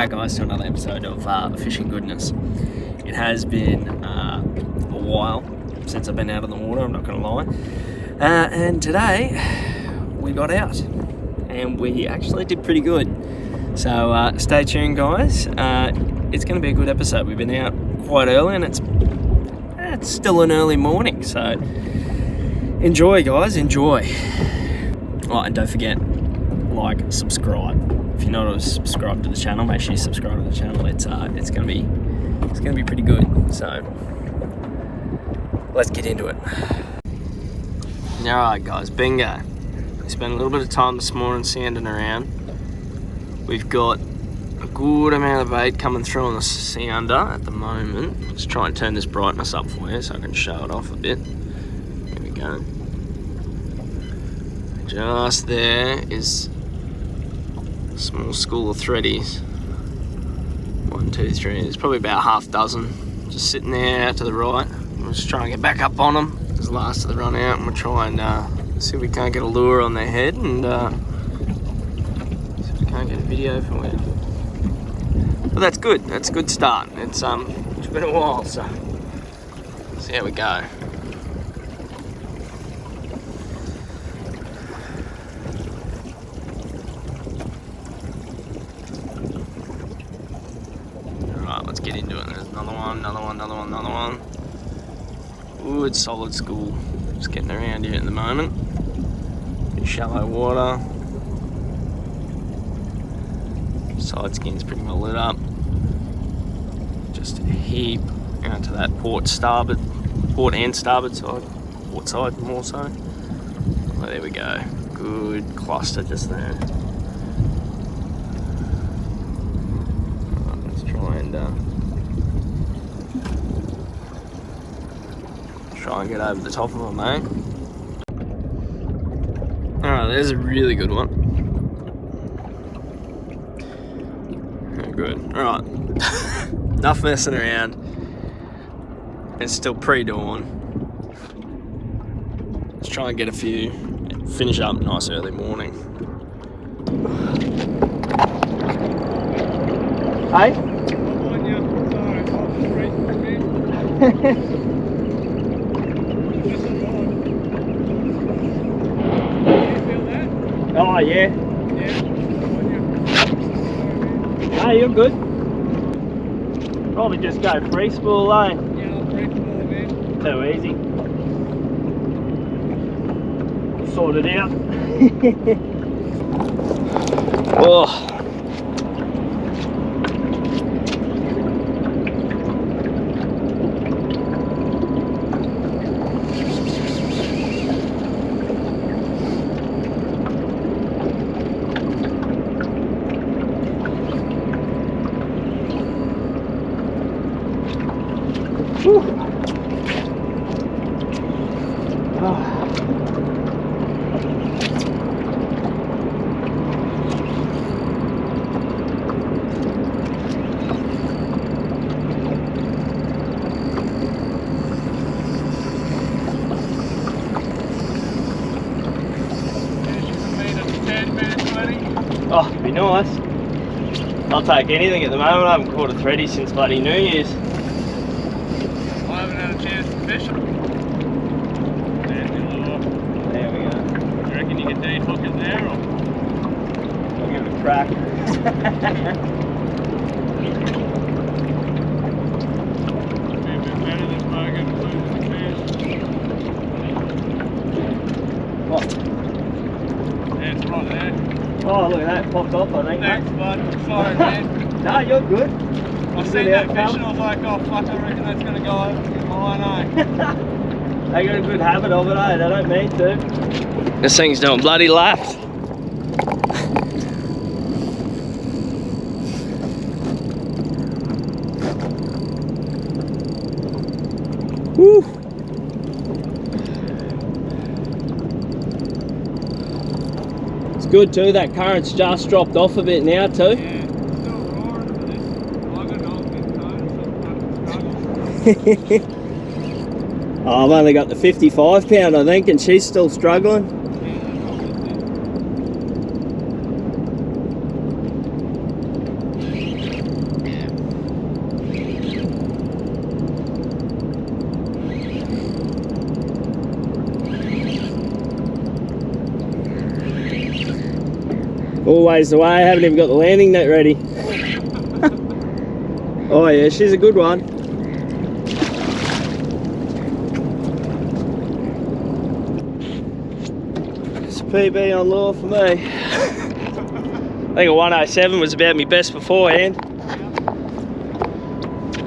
Alright guys, to another episode of Fishing Goodness. It has been a while since I've been out on the water, I'm not going to lie. And today we got out and we actually did pretty good. So stay tuned guys, it's going to be a good episode. We've been out quite early and it's still an early morning, so enjoy guys, enjoy. Oh, and don't forget, like, subscribe. If you're not subscribed to the channel, make sure you subscribe to the channel. It's gonna be pretty good. So let's get into it. Alright guys, bingo. We spent a little bit of time this morning sanding around. We've got a good amount of bait coming through on the sounder at the moment. Let's try and turn this brightness up for you so I can show it off a bit. There we go. Just there is a small school of threadies. 1, 2, 3. There's probably about half dozen just sitting there out to the right. We'll just try and get back up on them. It's the last of the run out, and we'll try and see if we can't get a lure on their head and see if we can't get a video for you. But that's good. That's a good start. It's been a while, so see how we go. Let's get into it. There's another one. Good solid school. Just getting around here at the moment. Bit shallow water. Side skin's pretty well lit up. Just a heap out to that port and starboard side. Port side more so. Well, there we go. Good cluster just there. Try and get over the top of them, mate. Alright, there's a really good one. Good. Alright. Enough messing around. It's still pre-dawn. Let's try and get a few. Finish up nice early morning. Hey? Oh yeah. Hey, you're good. Probably just go free spool, eh? Yeah, I'll free spool, man. Too easy. Sort it out. Oh. Oh, it'd be nice. I'll take anything at the moment. I haven't caught a thready since bloody New Year's. I haven't had a chance to fish them. There we go. You reckon you can de-hook it there, or? I'll give it a crack. Be a bit better than fucking losing the fish. What? Yeah, it's right there. Oh, look at that. Popped off, I think. Thanks, bud. Sorry, man. No, you're good. I seen that fish and I was like, oh fuck, I reckon that's going to go over in mine, eh? They got a good habit of it, eh? They don't mean to. This thing's doing bloody laps. Woo! It's good too, that current's just dropped off a bit now too. Yeah, it's still roaring for this. I got an old bit of struggle. Oh, I've only got the 55 pound I think, and she's still struggling. Always the way, I haven't even got the landing net ready. Oh yeah, she's a good one. It's a PB on lure for me. I think a 107 was about my best beforehand.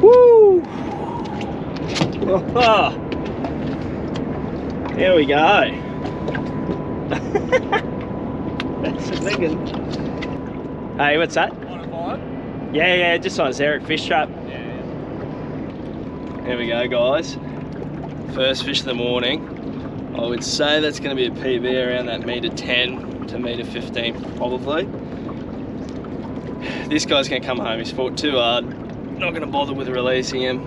Woo! Oh, there we go. That's a big one. Hey, what's that? On a bite? Yeah, just on a Xeric fish trap. Yeah. There we go, guys. First fish of the morning. I would say that's going to be a PB around that metre 10 to metre 15, probably. This guy's going to come home. He's fought too hard. Not going to bother with releasing him.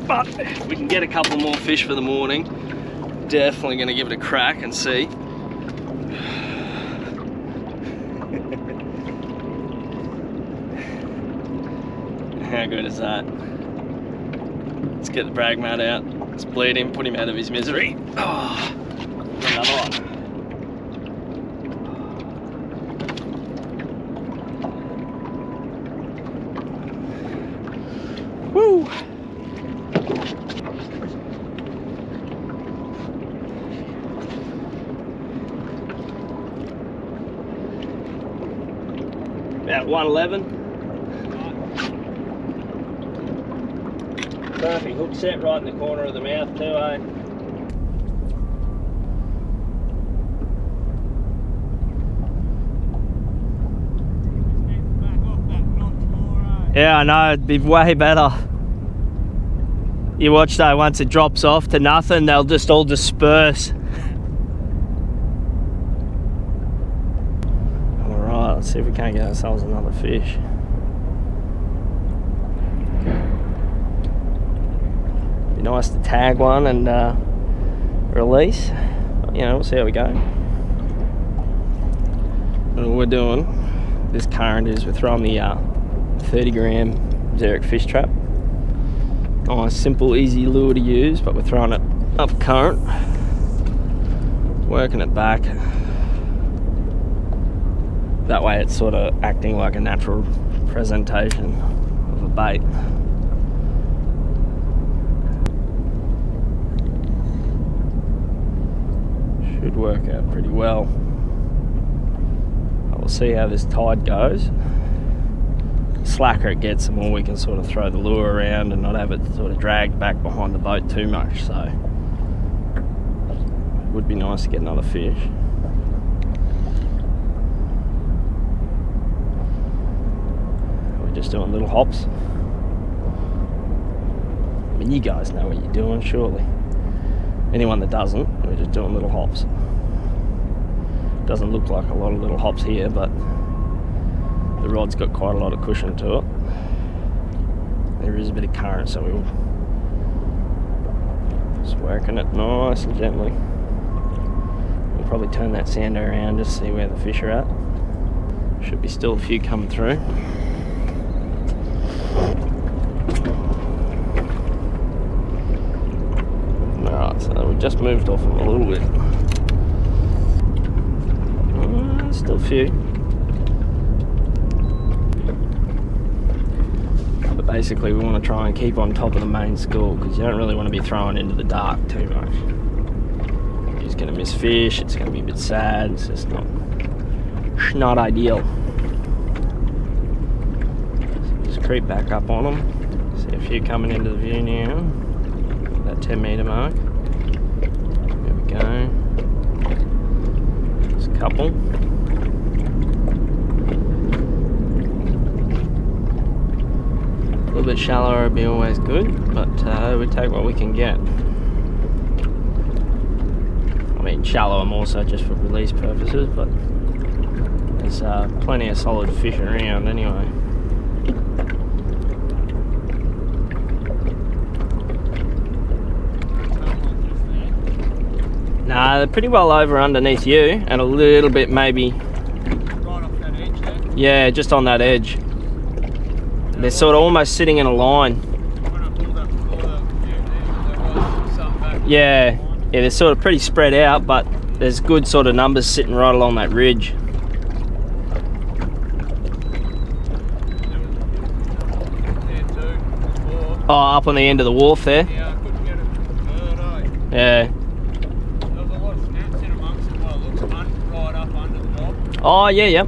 But if we can get a couple more fish for the morning, definitely going to give it a crack and see. How good is that? Let's get the brag mat out. Let's bleed him, put him out of his misery. Oh, another one. Woo! About 111. Perfect hook set right in the corner of the mouth too, eh? Yeah, I know, it'd be way better. You watch though, once it drops off to nothing, they'll just all disperse. Alright, let's see if we can't get ourselves another fish. Be nice to tag one and release. You know, we'll see how we go. And what we're doing, this current is we're throwing the 30 gram Xeric fish trap. Nice, simple, easy lure to use, but we're throwing it up current, working it back. That way it's sort of acting like a natural presentation of a bait. Should work out pretty well. We'll see how this tide goes. The slacker it gets, the more we can sort of throw the lure around and not have it sort of dragged back behind the boat too much. So it would be nice to get another fish. We're just doing little hops. I mean, you guys know what you're doing, surely. Anyone that doesn't, we're just doing little hops. Doesn't look like a lot of little hops here, but the rod's got quite a lot of cushion to it. There is a bit of current, so we'll just working it nice and gently. We'll probably turn that sander around just to see where the fish are at. Should be still a few coming through. Alright, so we just moved off them a little bit. Still a few. But basically we want to try and keep on top of the main school, because you don't really want to be throwing into the dark too much. You're just going to miss fish, it's going to be a bit sad, it's just not ideal. So just creep back up on them. See a few coming into the view now. That 10 metre mark. There we go. There's a couple. A little bit shallower would be always good, but we take what we can get. I mean, shallower more so just for release purposes, but there's plenty of solid fish around anyway. Nah, they're pretty well over underneath you, and a little bit maybe. Right off that edge there? Yeah, just on that edge. They're sort of almost sitting in a line. When I pulled up before there was some back. Yeah, they're sort of pretty spread out, but there's good sort of numbers sitting right along that ridge. Oh, up on the end of the wharf there? Yeah, I couldn't get it bird, eh? Yeah. There's a lot of snaps in amongst it, well, it looks right up under the dock. Oh, yeah, yep.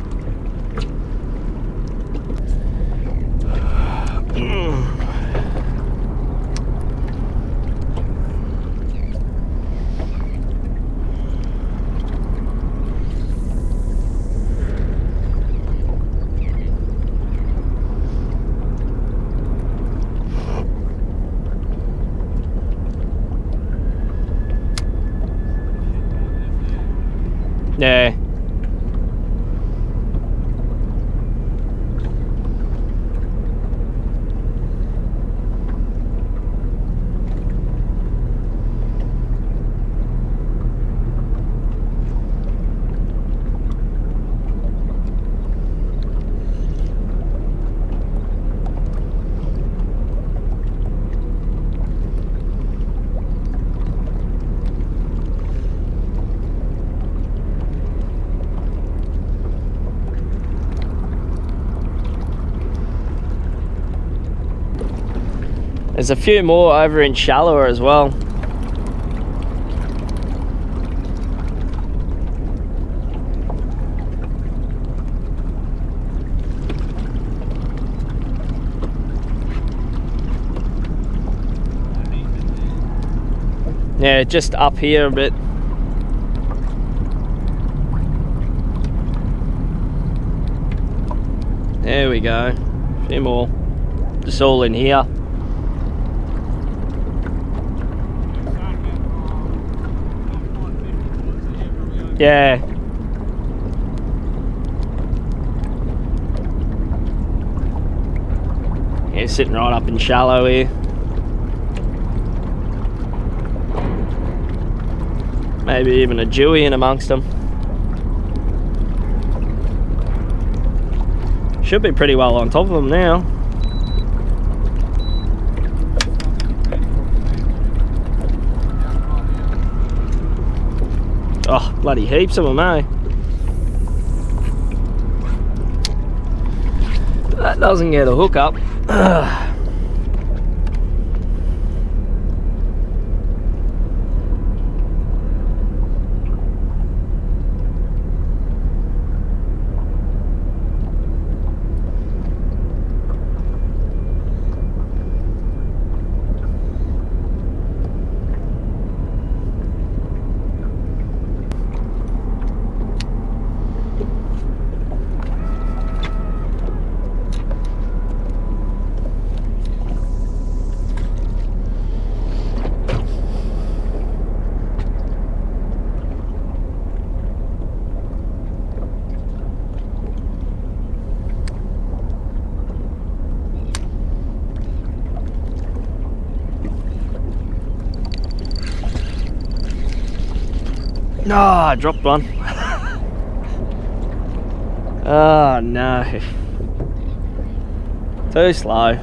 Yeah. There's a few more over in shallower as well. Yeah, just up here a bit. There we go. A few more. Just all in here. Yeah. Yeah, sitting right up in shallow here. Maybe even a dewy in amongst them. Should be pretty well on top of them now. Oh, bloody heaps of them, eh? That doesn't get a hook up. No, I dropped one. Oh no. Too slow.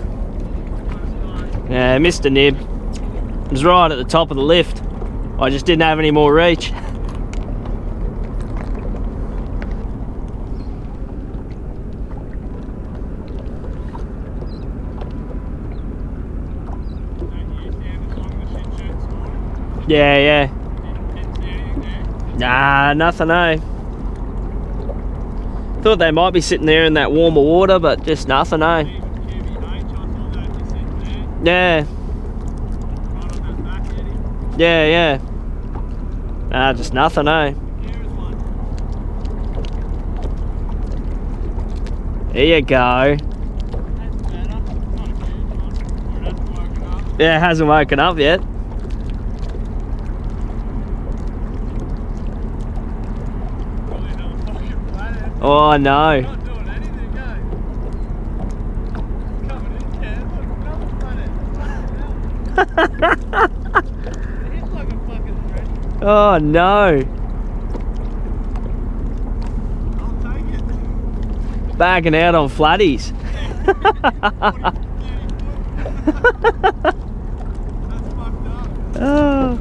Yeah, missed a nib. It was right at the top of the lift. I just didn't have any more reach. Yeah, yeah. Nah, nothing, eh? Thought they might be sitting there in that warmer water, but just nothing, eh? Yeah. Yeah, yeah. Nah, just nothing, eh? There you go. Yeah, it hasn't woken up yet. Oh no. Not doing anything, eh? Coming in, Cam. Look, another planet. It hits like a fucking thread. Oh no. I'll take it. Bagging out on flatties. That's fucked up. Oh.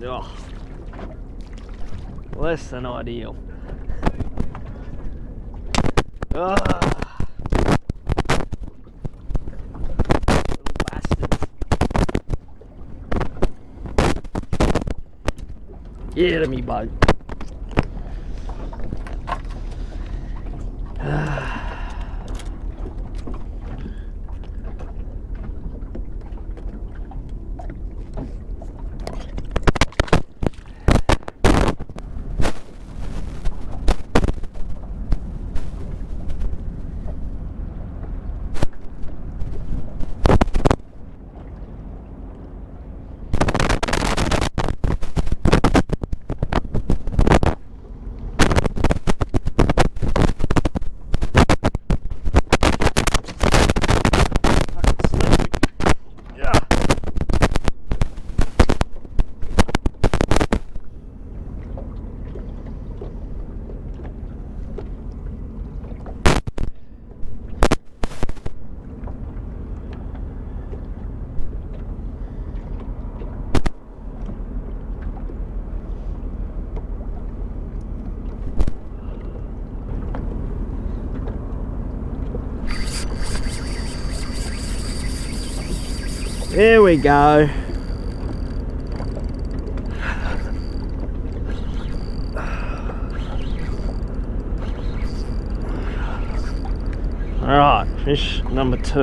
Oh, less than ideal. Little bastard. Yeah, to me, bud. There we go. Alright, fish number 2.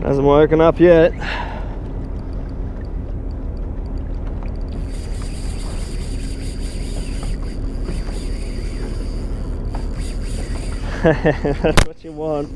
Hasn't woken up yet. That's what you want.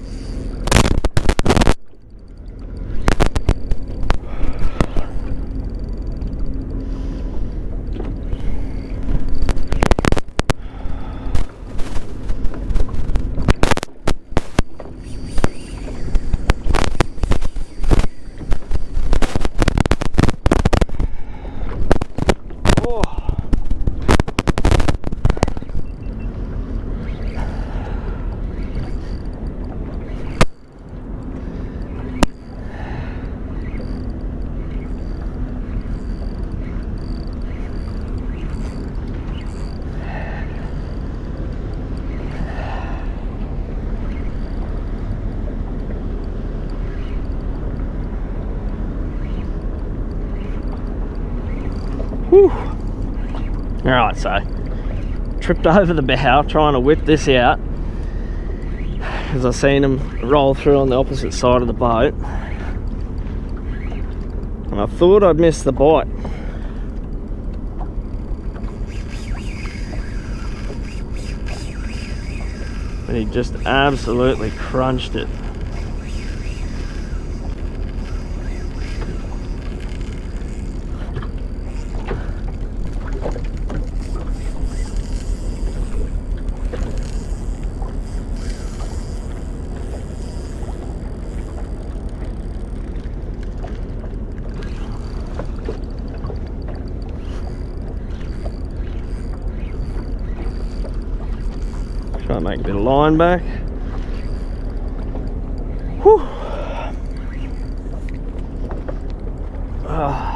Whew. Alright, so tripped over the bow trying to whip this out because I seen him roll through on the opposite side of the boat, and I thought I'd missed the bite. But he just absolutely crunched it. Try and make a bit of line back. Whew. Oh.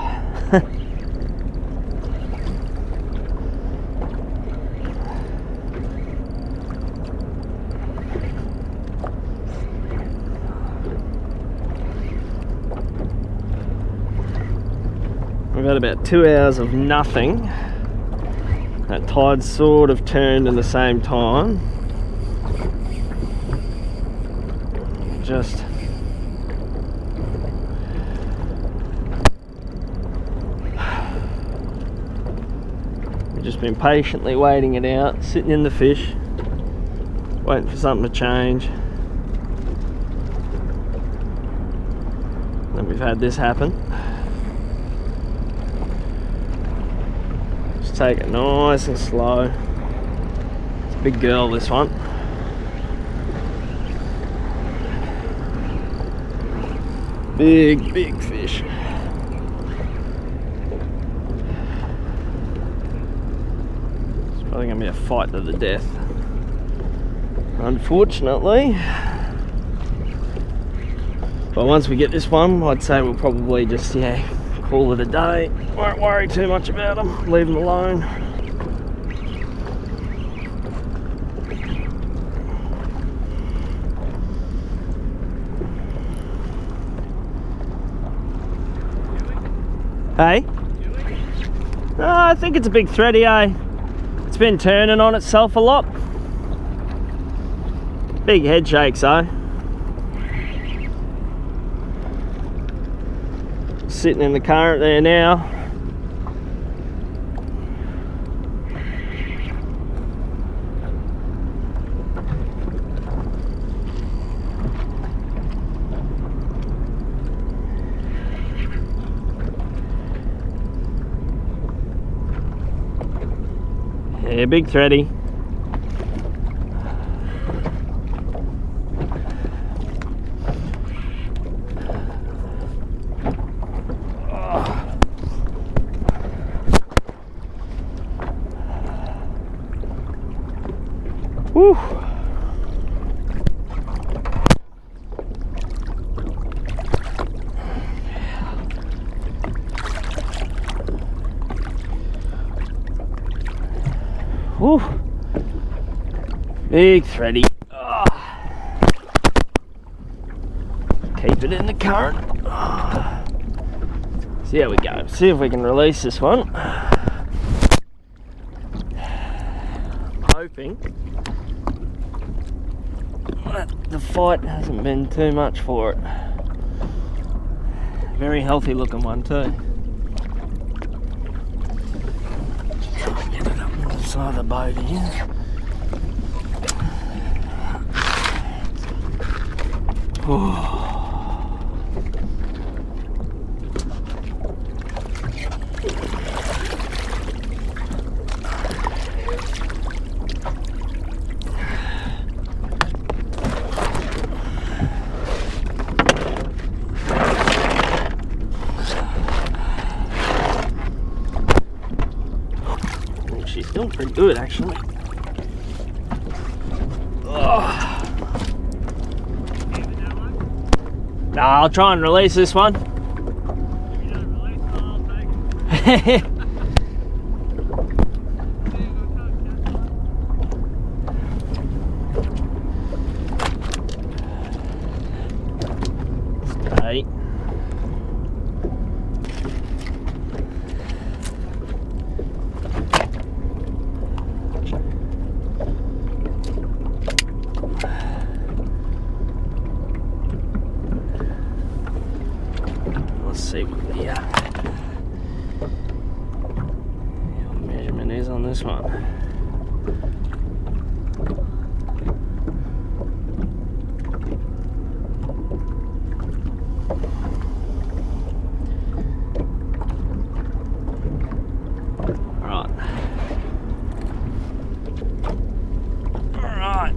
We've had about 2 hours of nothing. That tide sort of turned in the same time. Just we've just been patiently waiting it out, sitting in the fish, waiting for something to change. Then we've had this happen. Just take it nice and slow. It's a big girl, this one. Big, big fish. It's probably going to be a fight to the death. unfortunately. But once we get this one, I'd say we'll probably just, call it a day. Won't worry too much about them, leave them alone. Hey? I think it's a big thready, It's been turning on itself a lot. Big head shakes, though. Sitting in the current there now. Yeah, big thready. Woo. Woo. Big thready. Keep it in the current. See how we go. See if we can release this one. Hoping that the fight hasn't been too much for it. Very healthy looking one too. Try and get it up on the side of the boat here. Oh. She's doing pretty good, actually. Nah, I'll try and release this one. If you don't release it, I'll take it. Hey. Let's see what the measurement is on this one. Alright.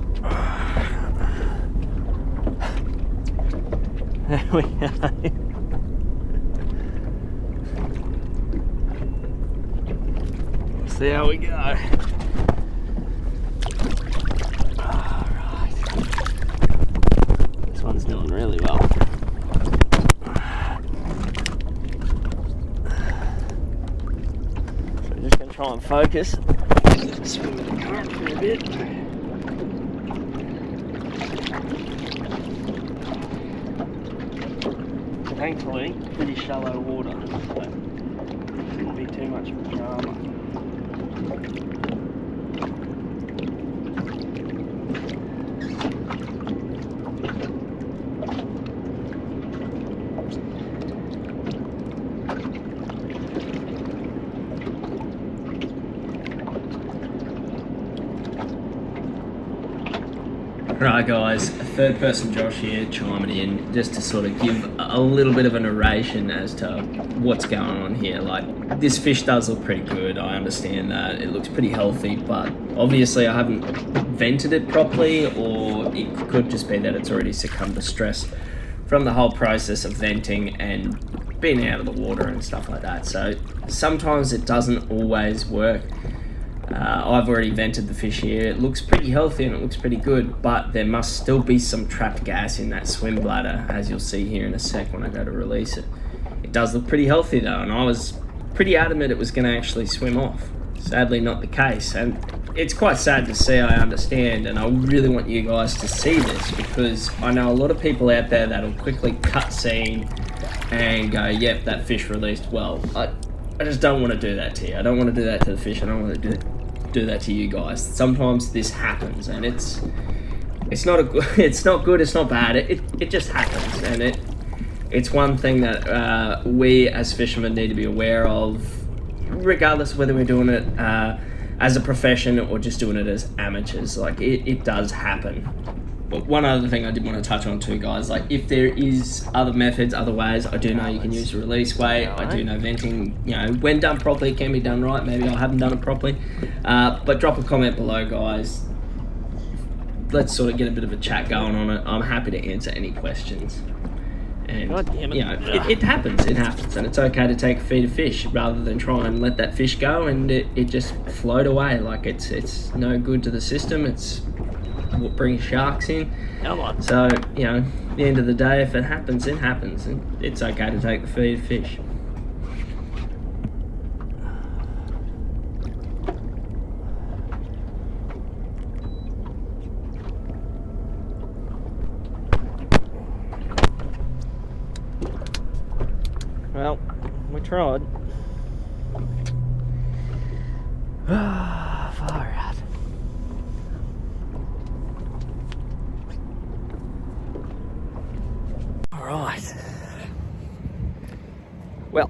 There we go. See how we go. Alright. This one's doing really well. So we're just going to try and focus. Swim in the current for a bit. Thankfully, pretty shallow water, so it shouldn't be too much of a drama. Right guys, third person Josh here chiming in just to sort of give a little bit of a narration as to what's going on here. Like, this fish does look pretty good, I understand that, it looks pretty healthy, but obviously I haven't vented it properly, or it could just be that it's already succumbed to stress from the whole process of venting and being out of the water and stuff like that. So sometimes it doesn't always work. I've already vented the fish here. It looks pretty healthy and it looks pretty good, but there must still be some trapped gas in that swim bladder, as you'll see here in a sec when I go to release it. It does look pretty healthy though, and I was pretty adamant it was going to actually swim off. Sadly not the case, and it's quite sad to see, I understand, and I really want you guys to see this, because I know a lot of people out there that'll quickly cut scene and go, yep, that fish released well. I just don't want to do that to you. I don't want to do that to the fish. I don't want to do that to you guys. Sometimes this happens, and it's not it's not good. It's not bad. It just happens, and it's one thing that we as fishermen need to be aware of, regardless of whether we're doing it as a profession or just doing it as amateurs. Like it does happen. But one other thing I did want to touch on too, guys, like if there is other methods, other ways, I do know you can use the release weight. I do know venting, you know, when done properly, it can be done right. Maybe I haven't done it properly. But drop a comment below, guys. Let's sort of get a bit of a chat going on it. I'm happy to answer any questions. And, you know, it happens, and it's okay to take a feed of fish rather than try and let that fish go and it just float away. Like it's no good to the system. It's what brings sharks in. So, you know, at the end of the day, if it happens, it happens, and it's okay to take the feed of fish. Well, we tried. Far out. All right. Well,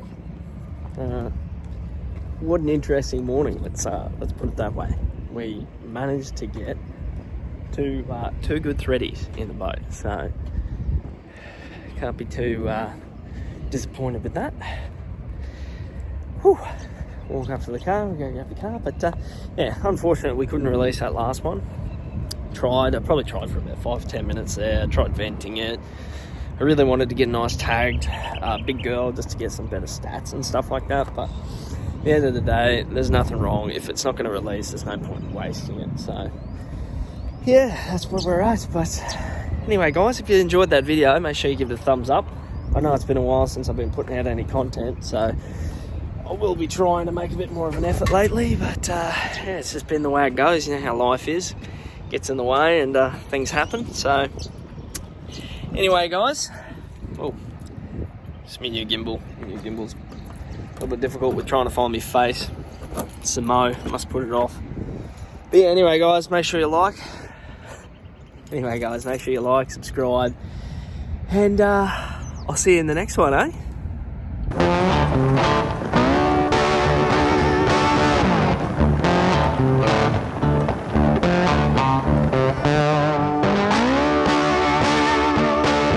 what an interesting morning. Let's put it that way. We managed to get two good threadies in the boat, so can't be too disappointed with that. Whew. Walk up to the car, we're going to get the car, but yeah, unfortunately we couldn't release that last one. I probably tried for about 5 to 10 minutes there. I tried venting it. I really wanted to get a nice tagged big girl just to get some better stats and stuff like that, but at the end of the day, there's nothing wrong. If it's not going to release, there's no point in wasting it. So yeah, that's where we're at. But anyway, guys, if you enjoyed that video, make sure you give it a thumbs up. I know it's been a while since I've been putting out any content, so I will be trying to make a bit more of an effort lately, but yeah, it's just been the way it goes. You know how life is. Gets in the way and things happen. So anyway, guys, it's my new gimbal. My new gimbal's a little bit difficult with trying to find my face. It's a mo, must put it off. But yeah, anyway, guys, make sure you like. Subscribe, and I'll see you in the next one, eh?